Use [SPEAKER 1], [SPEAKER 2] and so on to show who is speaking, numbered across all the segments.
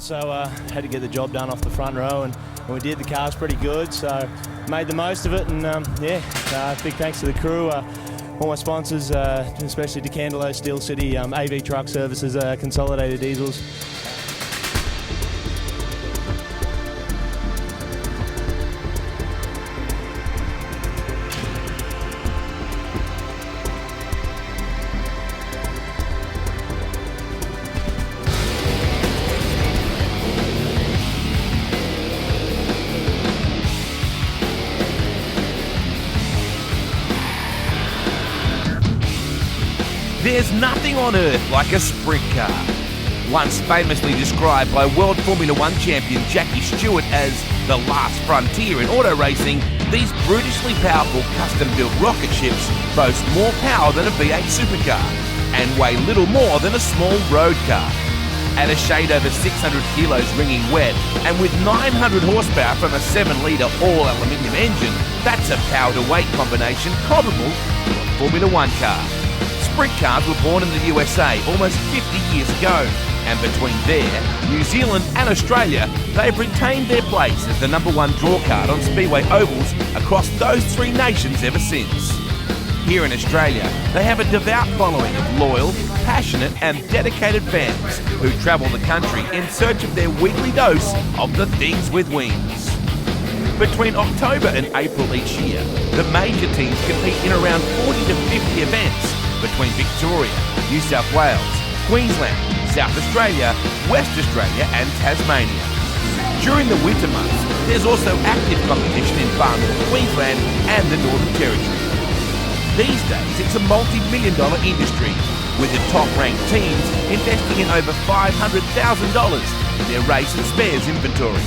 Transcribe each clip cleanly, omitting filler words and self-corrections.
[SPEAKER 1] also had to get the job done off the front row, and we did. The car's pretty good, so made the most of it, and big thanks to the crew, all my sponsors, especially DeCandelo, Steel City, AV Truck Services, Consolidated Diesels.
[SPEAKER 2] There's nothing on earth like a sprint car. Once famously described by World Formula One champion Jackie Stewart as the last frontier in auto racing, these brutishly powerful custom-built rocket ships boast more power than a V8 supercar and weigh little more than a small road car. At a shade over 600 kilos ringing wet and with 900 horsepower from a 7-litre all-aluminium engine, that's a power-to-weight combination comparable to a Formula One car. Sprint cars were born in the USA almost 50 years ago, and between there, New Zealand and Australia, they've retained their place as the #1 drawcard on speedway ovals across those three nations ever since. Here in Australia, they have a devout following of loyal, passionate and dedicated fans who travel the country in search of their weekly dose of the things with wings. Between October and April each year, the major teams compete in around 40 to 50 events between Victoria, New South Wales, Queensland, South Australia, West Australia and Tasmania. During the winter months, there's also active competition in far north Queensland and the Northern Territory. These days, it's a multi-million-dollar industry, with the top-ranked teams investing in over $500,000 in their race and spares inventory.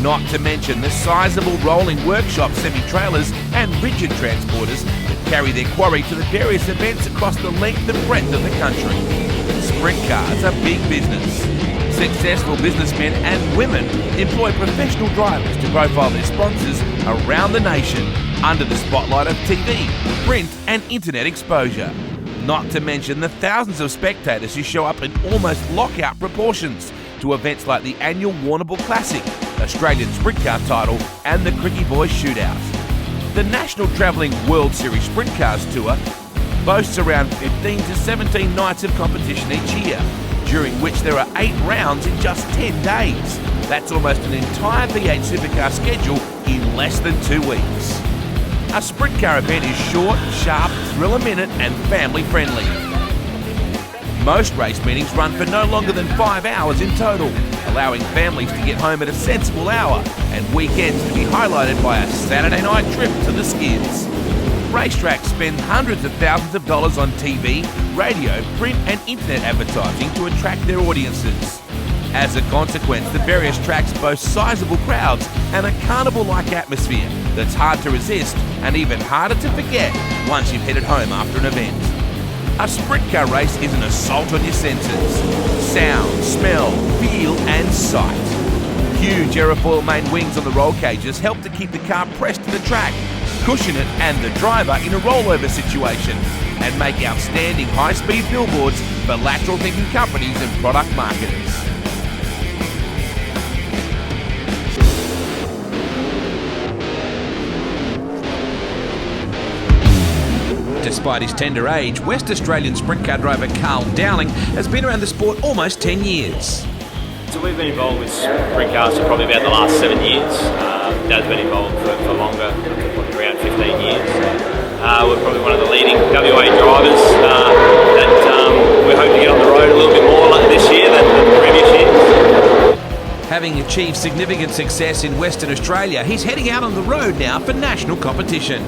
[SPEAKER 2] Not to mention the sizable rolling workshop semi-trailers and rigid transporters that carry their quarry to the various events across the length and breadth of the country. Sprint cars are big business. Successful businessmen and women employ professional drivers to profile their sponsors around the nation under the spotlight of TV, print and internet exposure. Not to mention the thousands of spectators who show up in almost lockout proportions to events like the annual Warrnambool Classic, Australian Sprint Car title and the Cricky Boys Shootout. The National Travelling World Series Sprint Cars Tour boasts around 15 to 17 nights of competition each year, during which there are 8 rounds in just 10 days. That's almost an entire V8 supercar schedule in less than 2 weeks. A sprint car event is short, sharp, thrill-a-minute and family-friendly. Most race meetings run for no longer than 5 hours in total, allowing families to get home at a sensible hour and weekends to be highlighted by a Saturday night trip to the skids. Racetracks spend hundreds of thousands of dollars on TV, radio, print and internet advertising to attract their audiences. As a consequence, the various tracks boast sizable crowds and a carnival-like atmosphere that's hard to resist and even harder to forget once you've headed home after an event. A sprint car race is an assault on your senses. Sound, smell, feel and sight. Huge aerofoil main wings on the roll cages help to keep the car pressed to the track, cushion it and the driver in a rollover situation, and make outstanding high-speed billboards for lateral-thinking companies and product marketers. Despite his tender age, West Australian sprint car driver Carl Dowling has been around the sport almost 10 years.
[SPEAKER 3] So we've been involved with sprint cars for probably about the last 7 years. Dad's been involved for longer, probably around 15 years. We're probably one of the leading WA drivers that we hope to get on the road a little bit more like this year than the previous years.
[SPEAKER 2] Having achieved significant success in Western Australia, he's heading out on the road now for national competition.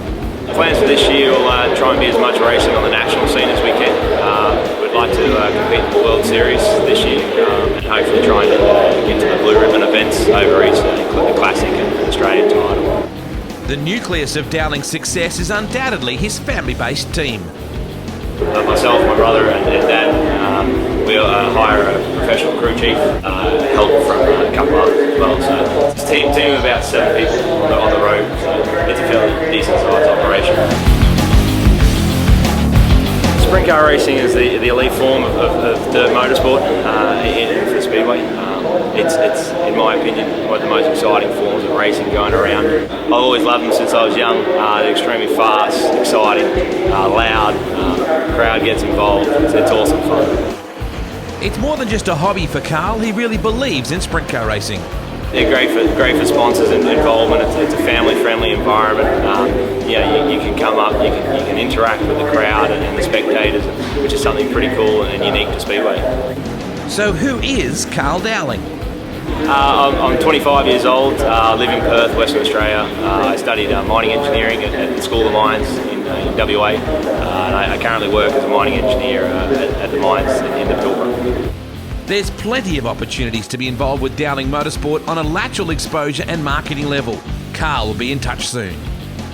[SPEAKER 3] Plans for this year will try and be as much racing on the national scene as we can. We'd like to compete in the World Series this year and hopefully try and get to the Blue Ribbon events over east, including the Classic and the Australian title.
[SPEAKER 2] The nucleus of Dowling's success is undoubtedly his family-based team.
[SPEAKER 3] Myself, my brother and Dad, we'll hire a professional crew chief, help from a couple others as well. So it's a team of about 7 people on the road, so it's a fairly decent sized operation. Sprint car racing is the elite form of dirt motorsport for Speedway. it's in my opinion one of the most exciting forms of racing going around. I've always loved them since I was young. They're extremely fast, exciting, loud. Crowd gets involved. It's awesome fun.
[SPEAKER 2] It's more than just a hobby for Carl. He really believes in sprint car racing.
[SPEAKER 3] They're great for sponsors and involvement. It's a family-friendly environment. You can come up, you can interact with the crowd and the spectators, which is something pretty cool and unique to Speedway.
[SPEAKER 2] So who is Carl Dowling?
[SPEAKER 3] I'm 25 years old, live in Perth, Western Australia. I studied mining engineering at the School of Mines in WA, and I currently work as a mining engineer at the mines in the Pilbara.
[SPEAKER 2] There's plenty of opportunities to be involved with Dowling Motorsport on a lateral exposure and marketing level. Carl will be in touch soon.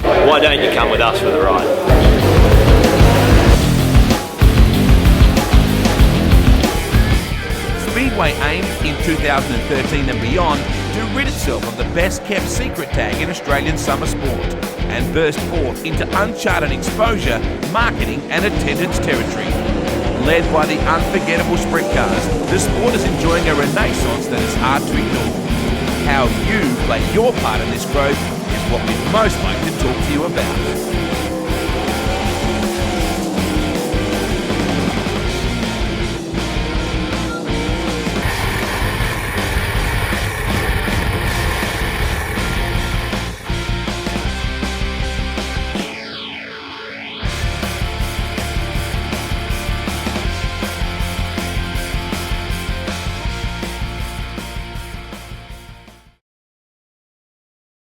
[SPEAKER 3] Why don't you come with us for the ride?
[SPEAKER 2] Speedway aims in 2013 and beyond to rid itself of the best kept secret tag in Australian summer sport and burst forth into uncharted exposure, marketing and attendance territory. Led by the unforgettable sprint cars, the sport is enjoying a renaissance that is hard to ignore. How you play your part in this growth is what we'd most like to talk to you about.